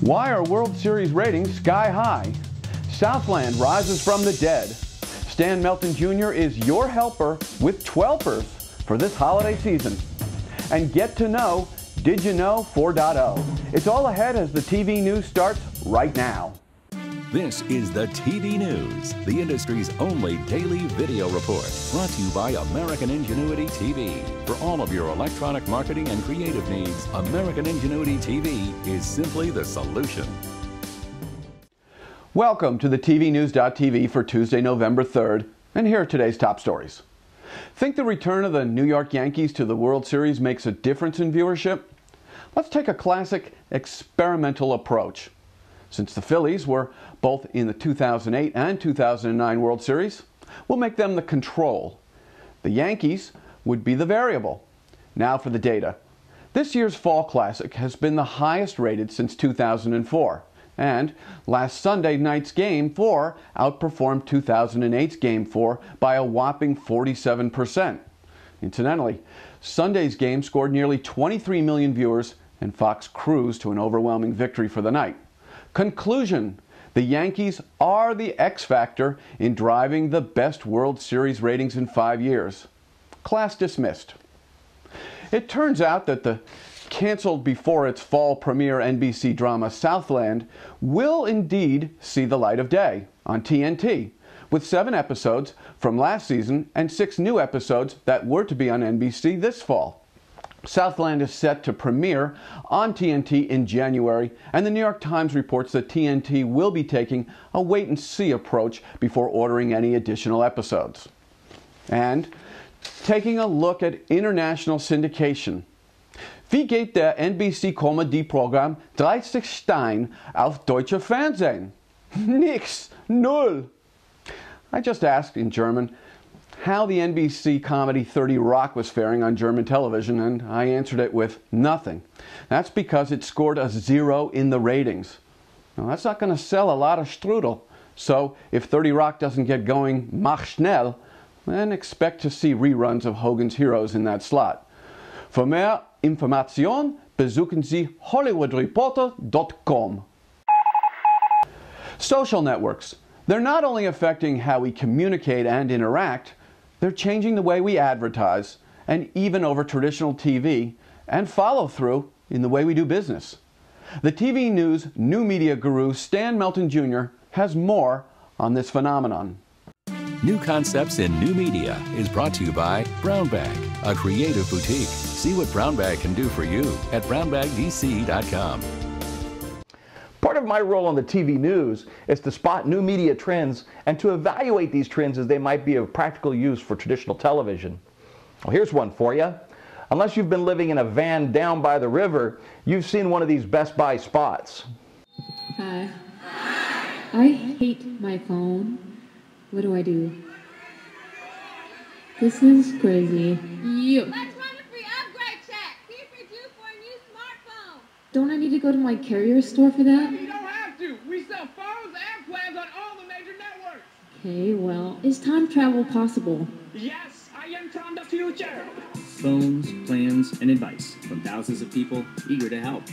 Why are World Series ratings sky high? Southland rises from the dead. Stan Melton Jr. is your helper with twelfers for this holiday season. And get to know Did You Know 4.0. It's all ahead as the TV news starts right now. This is the TV News, the industry's only daily video report, brought to you by American Ingenuity TV. For all of your electronic marketing and creative needs, American Ingenuity TV is simply the solution. Welcome to the TVNews.TV for Tuesday, November 3rd, and here are today's top stories. Think the return of the New York Yankees to the World Series makes a difference in viewership? Let's take a classic experimental approach. Since the Phillies were both in the 2008 and 2009 World Series, we'll make them the control. The Yankees would be the variable. Now for the data. This year's Fall Classic has been the highest rated since 2004, and last Sunday night's Game 4 outperformed 2008's Game 4 by a whopping 47%. Incidentally, Sunday's game scored nearly 23 million viewers, and Fox cruised to an overwhelming victory for the night. Conclusion: the Yankees are the X factor in driving the best World Series ratings in 5 years. Class dismissed. It turns out that the canceled before its fall premiere NBC drama Southland will indeed see the light of day on TNT, with 7 episodes from last season and 6 new episodes that were to be on NBC this fall. Southland is set to premiere on TNT in January, and the New York Times reports that TNT will be taking a wait-and-see approach before ordering any additional episodes. And taking a look at international syndication. Wie geht der NBC-Comedy-Programm 30 Stein auf deutsche Fernsehen? Nix, null. I just asked in German how the NBC comedy 30 Rock was faring on German television, and I answered it with nothing. That's because it scored a 0 in the ratings. Now, that's not going to sell a lot of strudel. So if 30 Rock doesn't get going mach schnell, then expect to see reruns of Hogan's Heroes in that slot. Für mehr Information besuchen Sie hollywoodreporter.com. Social networks. They're not only affecting how we communicate and interact, they're changing the way we advertise, and even over traditional TV, and follow through in the way we do business. The TV News new media guru Stan Melton Jr. has more on this phenomenon. New Concepts in New Media is brought to you by Brown Bag, a creative boutique. See what Brown Bag can do for you at brownbagdc.com. Part of my role on the TV News is to spot new media trends and to evaluate these trends as they might be of practical use for traditional television. Well, here's one for you. Unless you've been living in a van down by the river, you've seen one of these Best Buy spots. Hi. I hate my phone. What do I do? This is crazy. You. Let's run a free upgrade check. See if you're due for a new smartphone. Don't I need to go to my carrier store for that? You don't have to. We sell phones and plans on all the major networks. Okay, well, is time travel possible? Yes, I am from the future. Phones, plans, and advice from thousands of people eager to help.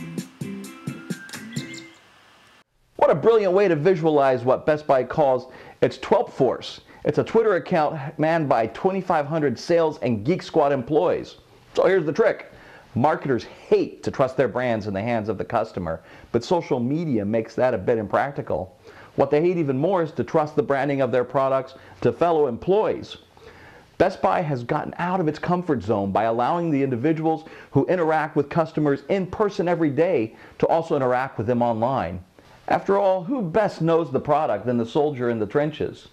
What a brilliant way to visualize what Best Buy calls its 12th Force. It's a Twitter account manned by 2,500 sales and Geek Squad employees. So here's the trick. Marketers hate to trust their brands in the hands of the customer, but social media makes that a bit impractical. What they hate even more is to trust the branding of their products to fellow employees. Best Buy has gotten out of its comfort zone by allowing the individuals who interact with customers in person every day to also interact with them online. After all, who best knows the product than the soldier in the trenches?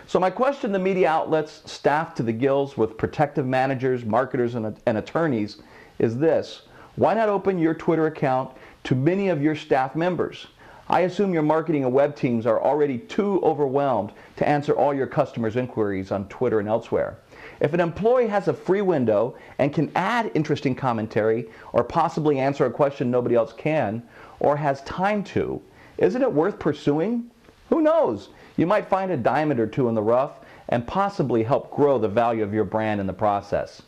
So my question to media outlets staffed to the gills with protective managers, marketers, and attorneys is this: why not open your Twitter account to many of your staff members? I assume your marketing and web teams are already too overwhelmed to answer all your customers' inquiries on Twitter and elsewhere. If an employee has a free window and can add interesting commentary or possibly answer a question nobody else can or has time to, isn't it worth pursuing? Who knows? You might find a diamond or two in the rough and possibly help grow the value of your brand in the process.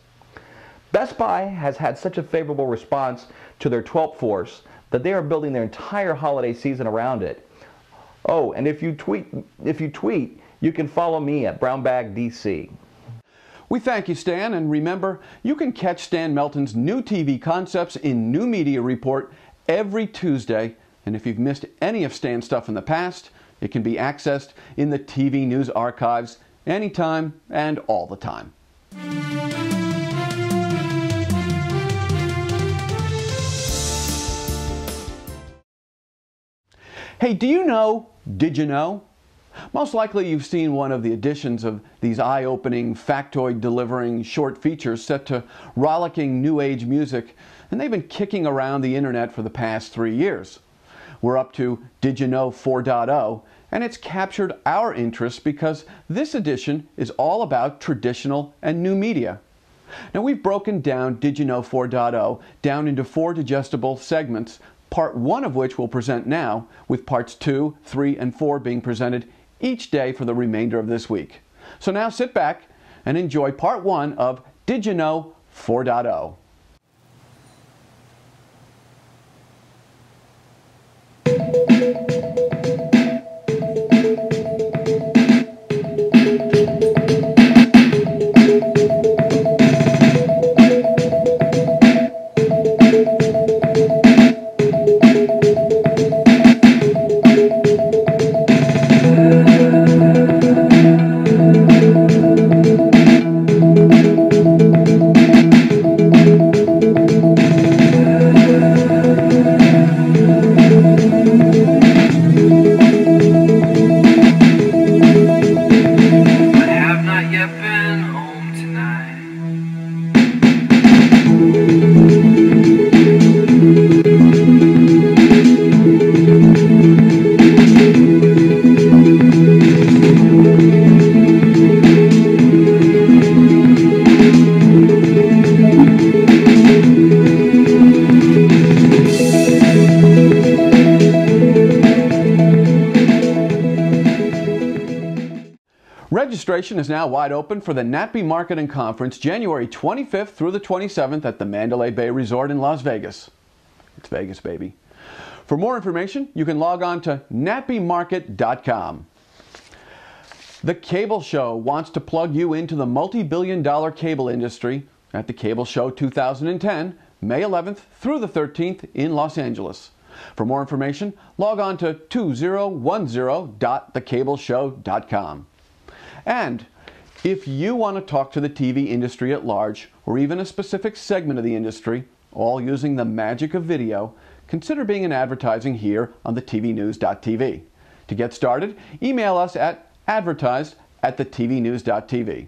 Best Buy has had such a favorable response to their 12th Force that they are building their entire holiday season around it. Oh, and if you tweet, you can follow me at BrownBagDC. We thank you, Stan, and remember, you can catch Stan Melton's new TV concepts in New Media Report every Tuesday. And if you've missed any of Stan's stuff in the past, it can be accessed in the TV News archives anytime and all the time. Hey, do you know, did you know? Most likely you've seen one of the editions of these eye-opening, factoid-delivering short features set to rollicking new age music, and they've been kicking around the internet for the past 3 years. We're up to Did You Know 4.0, and it's captured our interest because this edition is all about traditional and new media. Now we've broken down Did You Know 4.0 down into 4 digestible segments, part 1 of which we'll present now, with parts 2, 3, and 4 being presented each day for the remainder of this week. So now sit back and enjoy part 1 of Did You Know 4.0. Registration is now wide open for the NATPE Marketing Conference, January 25th through the 27th at the Mandalay Bay Resort in Las Vegas. It's Vegas, baby. For more information, you can log on to natpemarket.com. The Cable Show wants to plug you into the multi-billion-dollar cable industry at the Cable Show 2010, May 11th through the 13th in Los Angeles. For more information, log on to 2010.thecableshow.com. And if you want to talk to the TV industry at large, or even a specific segment of the industry, all using the magic of video, consider being an advertising here on the TVNews.tv. To get started, email us at advertise@thetvnews.tv.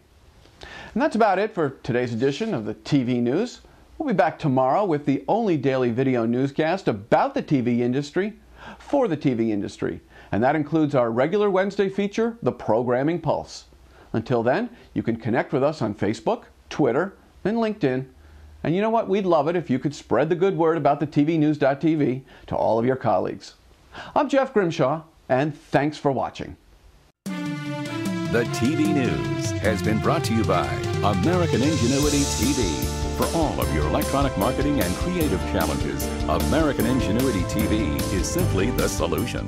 And that's about it for today's edition of the TV News. We'll be back tomorrow with the only daily video newscast about the TV industry for the TV industry. And that includes our regular Wednesday feature, The Programming Pulse. Until then, you can connect with us on Facebook, Twitter, and LinkedIn. And you know what? We'd love it if you could spread the good word about the TVNews.tv to all of your colleagues. I'm Jeff Grimshaw, and thanks for watching. The TV News has been brought to you by American Ingenuity TV. For all of your electronic marketing and creative challenges, American Ingenuity TV is simply the solution.